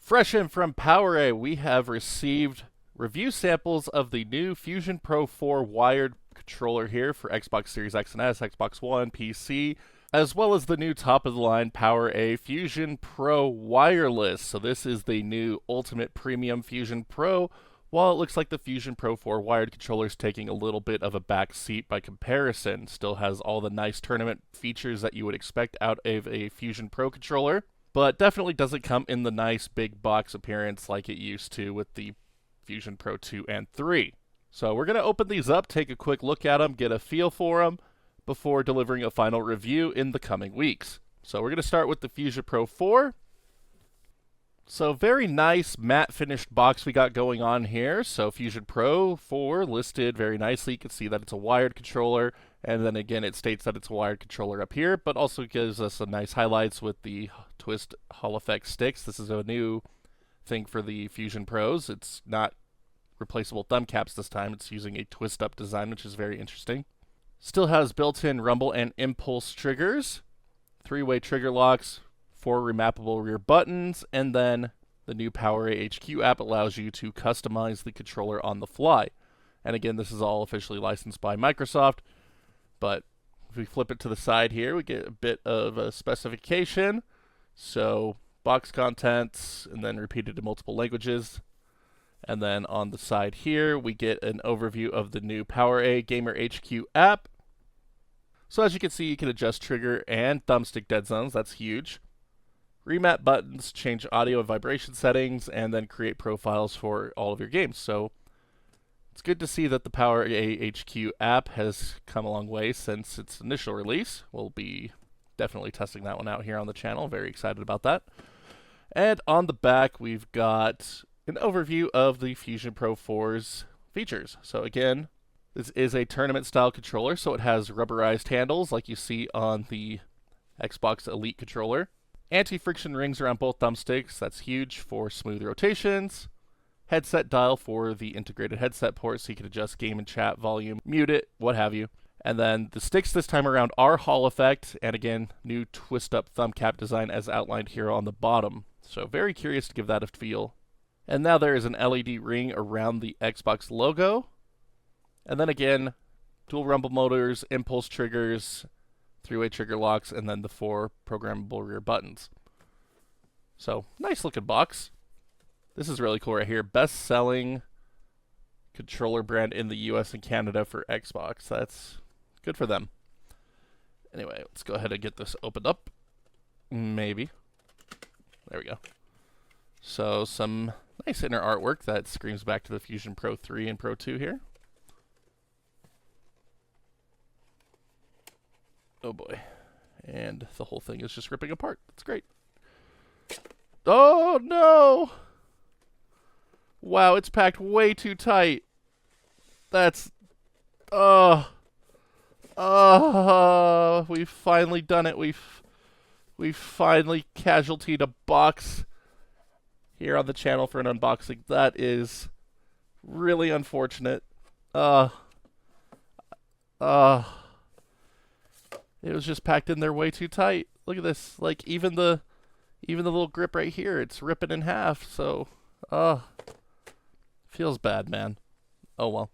Fresh in from PowerA, we have received review samples of the new Fusion Pro 4 wired controller here for Xbox Series X and S, Xbox One, PC, as well as the new top-of-the-line PowerA Fusion Pro wireless. So this is the new Ultimate Premium Fusion Pro, while it looks like the Fusion Pro 4 wired controller is taking a little bit of a back seat by comparison. Still has all the nice tournament features that you would expect out of a Fusion Pro controller, but definitely doesn't come in the nice big box appearance like it used to with the Fusion Pro 2 and 3. So we're going to open these up, take a quick look at them, get a feel for them, before delivering a final review in the coming weeks. So we're going to start with the Fusion Pro 4. So very nice matte finished box we got going on here. So Fusion Pro 4 listed very nicely. You can see that it's a wired controller, and then again it states that it's a wired controller up here, but also gives us some nice highlights with the twist Hall Effect sticks. This is a new thing for the Fusion Pros. It's not replaceable thumb caps this time. It's using a twist up design, which is very interesting. Still has built-in rumble and impulse triggers, 3-way trigger locks, 4 remappable rear buttons, and then the new PowerA HQ app allows you to customize the controller on the fly. And again, this is all officially licensed by Microsoft, but if we flip it to the side here, we get a bit of a specification. So box contents, and then repeated in multiple languages. And then on the side here, we get an overview of the new PowerA Gamer HQ app. So as you can see, you can adjust trigger and thumbstick dead zones. That's huge. Remap buttons, change audio and vibration settings, and then create profiles for all of your games. So it's good to see that the PowerA HQ app has come a long way since its initial release. We'll be definitely testing that one out here on the channel. Very excited about that. And on the back, we've got an overview of the Fusion Pro 4's features. So again, this is a tournament-style controller, so it has rubberized handles like you see on the Xbox Elite controller. Anti-friction rings around both thumbsticks, that's huge for smooth rotations. Headset dial for the integrated headset port, so you can adjust game and chat volume, mute it, what have you. And then the sticks this time around are Hall Effect, and again, new twist-up thumb cap design as outlined here on the bottom. So very curious to give that a feel. And now there is an LED ring around the Xbox logo. And then again, dual rumble motors, impulse triggers, 3-way trigger locks, and then the 4 programmable rear buttons. So, nice looking box. This is really cool right here. Best selling controller brand in the US and Canada for Xbox. That's good for them. Anyway, let's go ahead and get this opened up. Maybe. There we go. So, some nice inner artwork that screams back to the Fusion Pro 3 and Pro 2 here. Oh boy. And the whole thing is just ripping apart. That's great. Oh no! Wow, it's packed way too tight. That's... we've finally done it. We've finally casualtied a box here on the channel for an unboxing. That is really unfortunate. It was just packed in there way too tight. Look at this. Like even the little grip right here, it's ripping in half. So, feels bad, man. Oh well.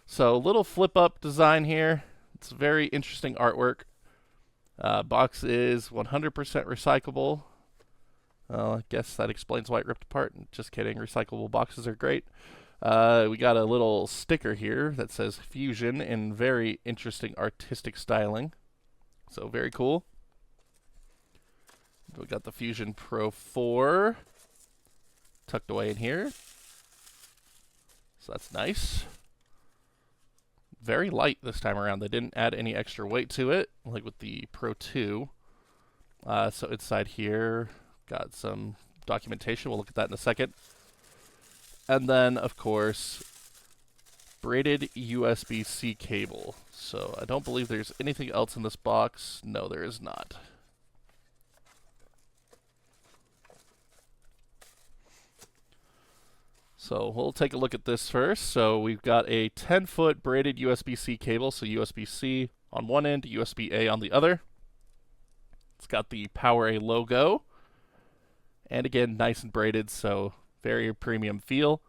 So, little flip up design here. It's very interesting artwork. Box is 100% recyclable. I guess that explains why it ripped apart. Just kidding. Recyclable boxes are great. We got a little sticker here that says Fusion in very interesting artistic styling. So very cool. We got the Fusion Pro 4 tucked away in here. So that's nice. Very light this time around. They didn't add any extra weight to it, like with the Pro 2. So inside here, got some documentation. We'll look at that in a second. And then, of course, braided USB-C cable. So I don't believe there's anything else in this box. No, there is not. So we'll take a look at this first. So we've got a 10-foot braided USB-C cable. So USB-C on one end, USB-A on the other. It's got the PowerA logo. And again, nice and braided, so very premium feel.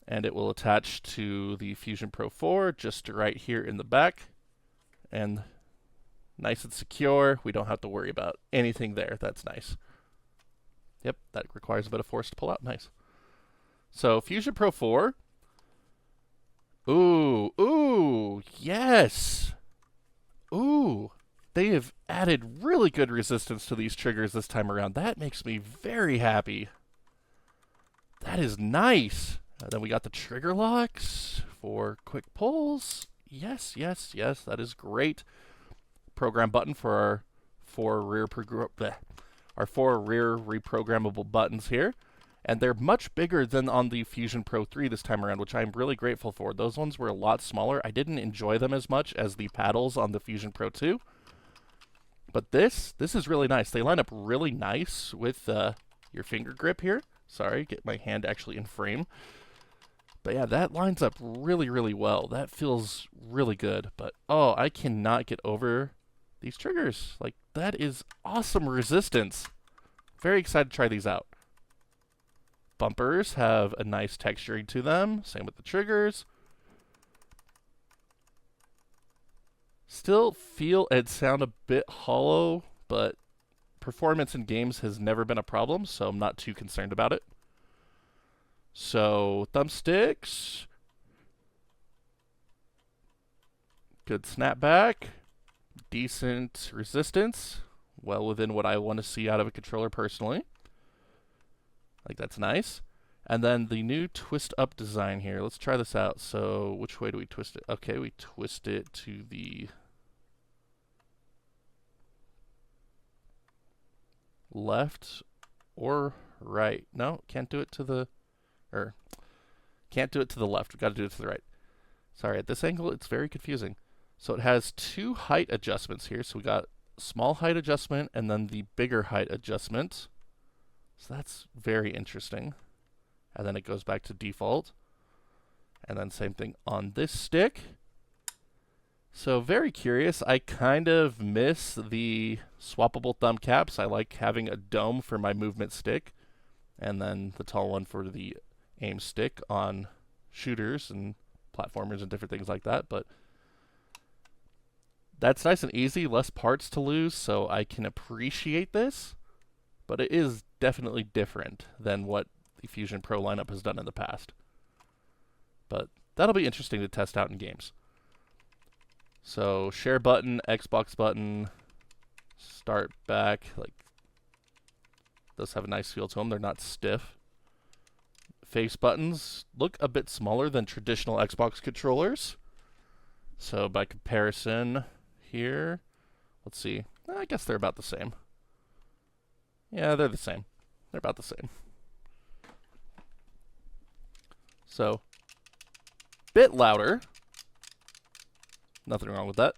And it will attach to the Fusion Pro 4 just right here in the back. And nice and secure. We don't have to worry about anything there. That's nice. Yep, that requires a bit of force to pull out. Nice. So Fusion Pro 4. Ooh, yes. Ooh, they have added really good resistance to these triggers this time around. That makes me very happy. That is nice. Then we got the trigger locks for quick pulls. Yes, that is great. Program button for our four rear reprogrammable buttons here. And they're much bigger than on the Fusion Pro 3 this time around, which I'm really grateful for. Those ones were a lot smaller. I didn't enjoy them as much as the paddles on the Fusion Pro 2. But this is really nice. They line up really nice with your finger grip here. Sorry, get my hand actually in frame. But yeah, that lines up really, really well. That feels really good. But oh, I cannot get over these triggers. Like, that is awesome resistance. Very excited to try these out. Bumpers have a nice texturing to them. Same with the triggers. Still feel and sound a bit hollow, but performance in games has never been a problem, so I'm not too concerned about it. So, thumbsticks. Good snapback. Decent resistance. Well within what I want to see out of a controller personally. Like, that's nice. And then the new twist up design here. Let's try this out. So, which way do we twist it? Okay, we twist it to the left or right. No, can't do it to the can't do it to the left. We've got to do it to the right. Sorry, at this angle, it's very confusing. So it has two height adjustments here. So we got small height adjustment and then the bigger height adjustment. So that's very interesting. And then it goes back to default. And then same thing on this stick. So very curious. I kind of miss the swappable thumb caps. I like having a dome for my movement stick. And then the tall one for the aim stick on shooters and platformers and different things like that. But that's nice and easy. Less parts to lose. So I can appreciate this. But it is definitely different than what the Fusion Pro lineup has done in the past. But that'll be interesting to test out in games. So share button, Xbox button, start back, like, those have a nice feel to them. They're not stiff. Face buttons look a bit smaller than traditional Xbox controllers. So by comparison here, let's see. I guess they're about the same. Yeah, they're the same. They're about the same. So, bit louder. Nothing wrong with that.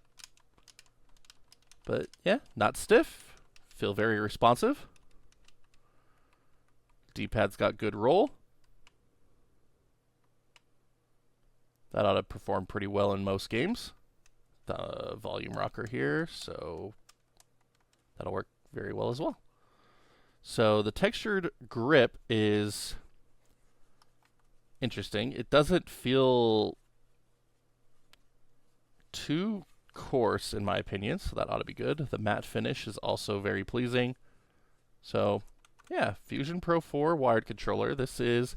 But yeah, not stiff. Feel very responsive. D-pad's got good roll. That ought to perform pretty well in most games. The volume rocker here, so that'll work very well as well. So the textured grip is interesting. It doesn't feel too coarse in my opinion, so that ought to be good. The matte finish is also very pleasing. So yeah, Fusion Pro 4 wired controller. This is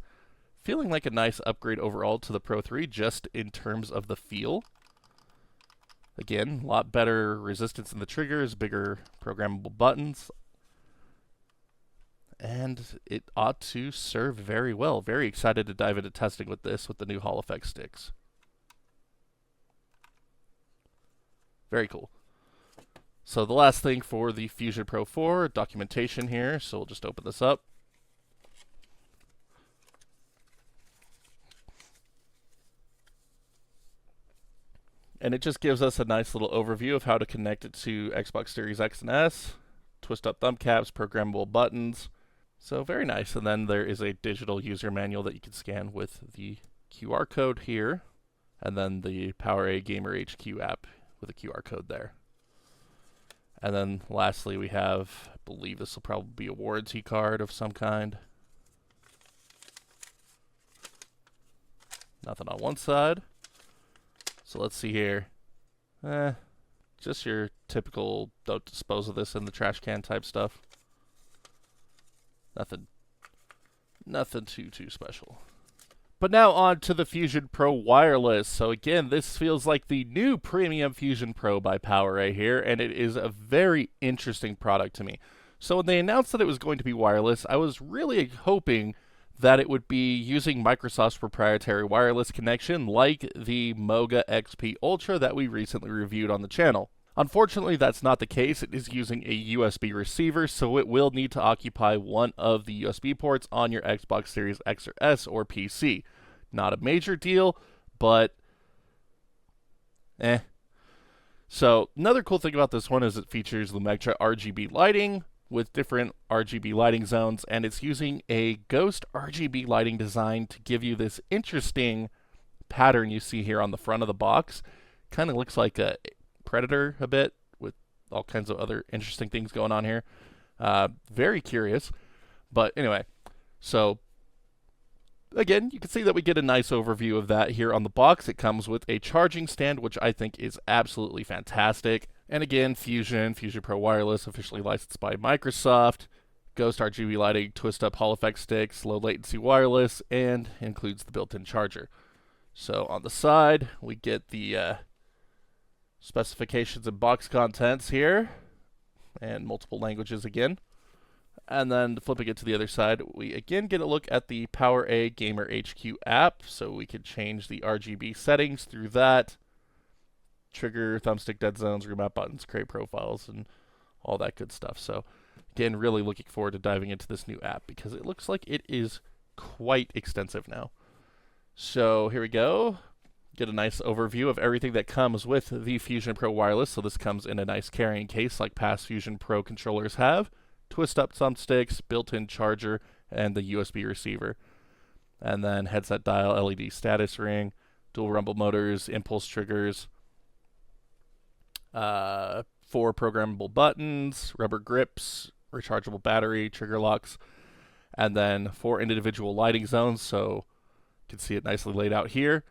feeling like a nice upgrade overall to the Pro 3 just in terms of the feel. Again, a lot better resistance in the triggers, bigger programmable buttons. And it ought to serve very well. Very excited to dive into testing with this with the new Hall Effect sticks. Very cool. So the last thing for the Fusion Pro 4, documentation here. So we'll just open this up. And it just gives us a nice little overview of how to connect it to Xbox Series X and S. Twist up thumb caps, programmable buttons. So very nice. And then there is a digital user manual that you can scan with the QR code here. And then the PowerA Gamer HQ app with a QR code there. And then lastly we have, I believe this will probably be a warranty card of some kind. Nothing on one side. So let's see here. Just your typical don't dispose of this in the trash can type stuff. Nothing too special. But now on to the Fusion Pro Wireless. So again, this feels like the new premium Fusion Pro by PowerA here, and it is a very interesting product to me. So when they announced that it was going to be wireless, I was really hoping that it would be using Microsoft's proprietary wireless connection like the Moga XP Ultra that we recently reviewed on the channel. Unfortunately, that's not the case. It is using a USB receiver, so it will need to occupy one of the USB ports on your Xbox Series X or S or PC. Not a major deal, but So another cool thing about this one is it features Lumectra RGB lighting with different RGB lighting zones, and it's using a ghost RGB lighting design to give you this interesting pattern you see here on the front of the box. Kind of looks like a Predator a bit, with all kinds of other interesting things going on here. Very curious. But anyway, so again, you can see that we get a nice overview of that here on the box. It comes with a charging stand, which I think is absolutely fantastic. And again, Fusion Pro Wireless, officially licensed by Microsoft. Ghost RGB lighting, twist up Hall Effect sticks, low latency wireless, and includes the built-in charger. So on the side, we get the specifications and box contents here, and multiple languages again. And then flipping it to the other side, we again get a look at the PowerA Gamer HQ app, so we can change the RGB settings through that. Trigger, thumbstick dead zones, remap buttons, create profiles, and all that good stuff. So again, really looking forward to diving into this new app because it looks like it is quite extensive now. So here we go. Get a nice overview of everything that comes with the Fusion Pro Wireless. So this comes in a nice carrying case like past Fusion Pro controllers have. Twist up thumbsticks, built-in charger, and the USB receiver. And then headset dial, LED status ring, dual rumble motors, impulse triggers, 4 programmable buttons, rubber grips, rechargeable battery, trigger locks, and then 4 individual lighting zones, so you can see it nicely laid out here,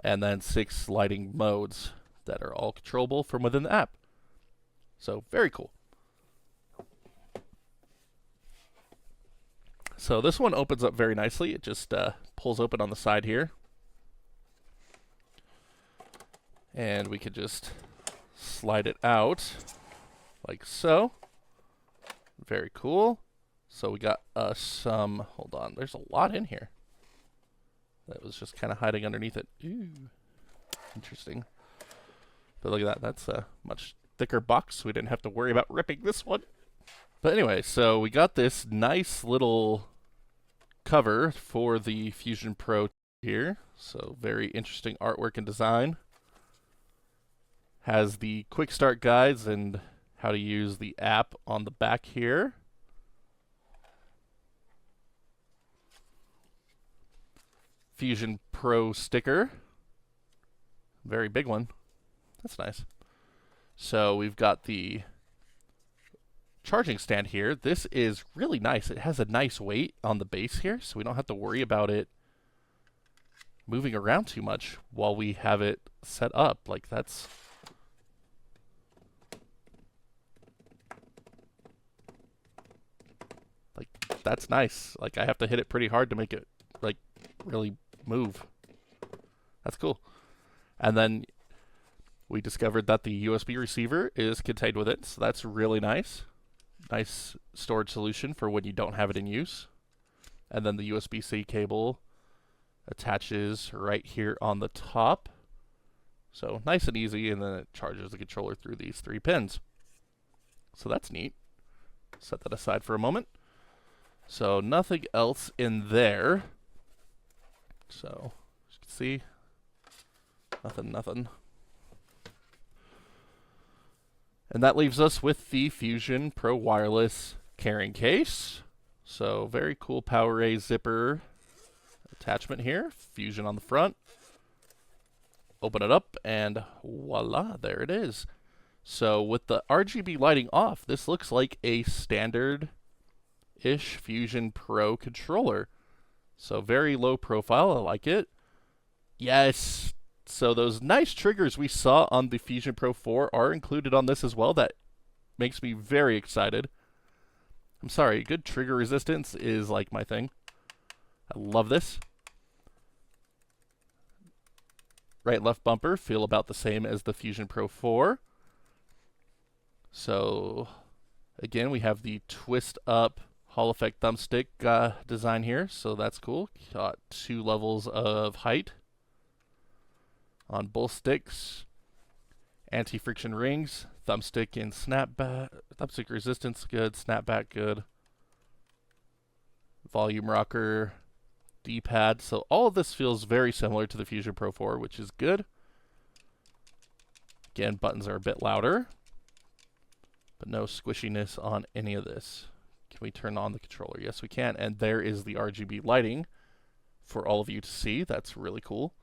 and then 6 lighting modes that are all controllable from within the app. So very cool. So this one opens up very nicely. It just pulls open on the side here. And we could just slide it out like so. Very cool. So we got some, hold on, there's a lot in here. That was just kind of hiding underneath it. Ooh, interesting. But look at that, that's a much thicker box, so we didn't have to worry about ripping this one. But anyway, so we got this nice little cover for the Fusion Pro here. So very interesting artwork and design. Has the quick start guides and how to use the app on the back here. Fusion Pro sticker. Very big one. That's nice. So we've got the charging stand here. This is really nice. It has a nice weight on the base here, so we don't have to worry about it moving around too much while we have it set up. Like that's nice. Like I have to hit it pretty hard to make it like really move. That's cool. And then we discovered that the USB receiver is contained with it, so that's really nice. Nice storage solution for when you don't have it in use. And then the USB-C cable attaches right here on the top. So nice and easy, and then it charges the controller through these 3 pins. So that's neat. Set that aside for a moment. So nothing else in there. So as you can see, nothing. And that leaves us with the Fusion Pro Wireless carrying case. So very cool PowerA zipper attachment here. Fusion on the front. Open it up and voila, there it is. So with the RGB lighting off, this looks like a standard-ish Fusion Pro controller. So very low profile, I like it. Yes, so those nice triggers we saw on the Fusion Pro 4 are included on this as well. That makes me very excited. I'm sorry, good trigger resistance is like my thing. I love this. Right left bumper feel about the same as the Fusion Pro 4. So again, we have the twist up Hall Effect Thumbstick design here, so that's cool. Got 2 levels of height on both sticks. Anti-friction rings, thumbstick and snapback. Thumbstick resistance good, snapback good. Volume rocker, D-pad. So all of this feels very similar to the Fusion Pro 4, which is good. Again, buttons are a bit louder, but no squishiness on any of this. Can we turn on the controller? Yes, we can. And there is the RGB lighting for all of you to see. That's really cool.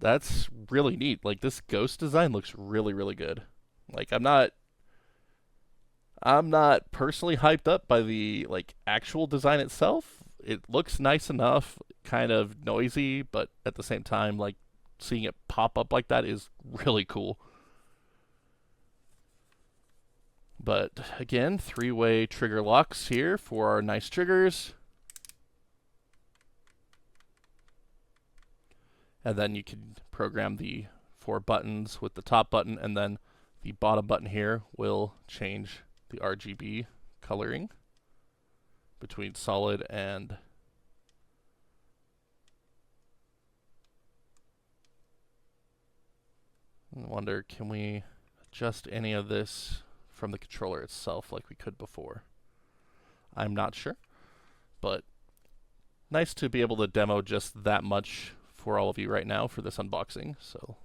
That's really neat. Like, this ghost design looks really, really good. Like, I'm not personally hyped up by the actual design itself. It looks nice enough, kind of noisy, but at the same time, like, seeing it pop up like that is really cool. But again, 3-way trigger locks here for our nice triggers. And then you can program the 4 buttons with the top button, and then the bottom button here will change the RGB coloring between solid and I wonder, can we adjust any of this from the controller itself like we could before? I'm not sure, but nice to be able to demo just that much for all of you right now for this unboxing. So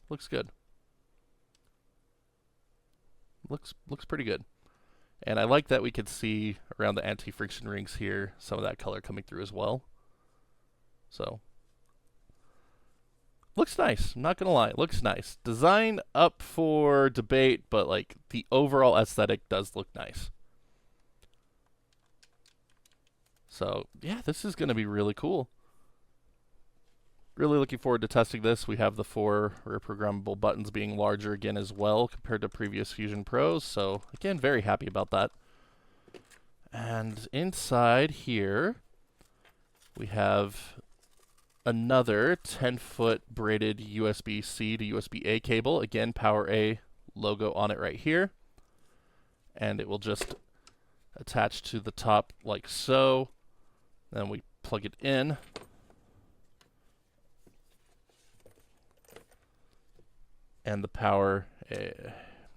looks good. Looks pretty good. And I like that we could see around the anti-friction rings here some of that color coming through as well. So looks nice. I'm not gonna lie, it looks nice. Design up for debate, but like the overall aesthetic does look nice. So yeah, this is gonna be really cool. Really looking forward to testing this. We have the 4 rear programmable buttons being larger again as well compared to previous Fusion Pros. So again, very happy about that. And inside here, we have another 10-foot braided USB-C to USB-A cable. Again, PowerA logo on it right here. And it will just attach to the top like so. Then we plug it in. And the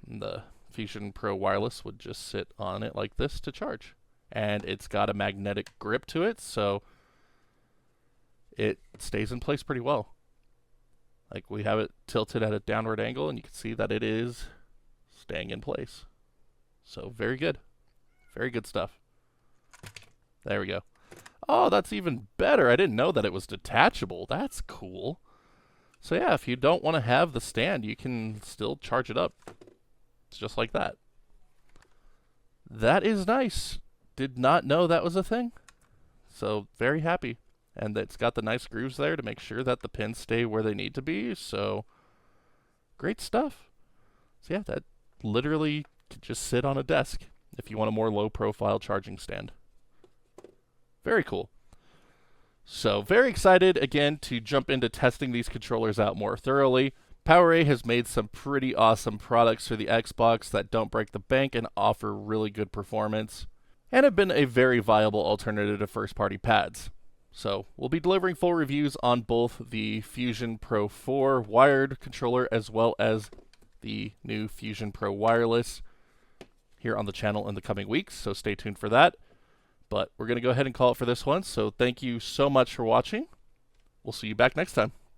the Fusion Pro wireless would just sit on it like this to charge. And it's got a magnetic grip to it, so it stays in place pretty well. Like, we have it tilted at a downward angle, and you can see that it is staying in place. So very good. Very good stuff. There we go. Oh, that's even better. I didn't know that it was detachable. That's cool. So yeah, if you don't want to have the stand, you can still charge it up. It's just like that. That is nice. Did not know that was a thing. So very happy. And it's got the nice grooves there to make sure that the pins stay where they need to be. So great stuff. So yeah, that literally could just sit on a desk if you want a more low profile charging stand. Very cool. So very excited again to jump into testing these controllers out more thoroughly. PowerA has made some pretty awesome products for the Xbox that don't break the bank and offer really good performance, and have been a very viable alternative to first-party pads. So we'll be delivering full reviews on both the Fusion Pro 4 wired controller as well as the new Fusion Pro wireless here on the channel in the coming weeks, so stay tuned for that. But we're going to go ahead and call it for this one, so thank you so much for watching. We'll see you back next time.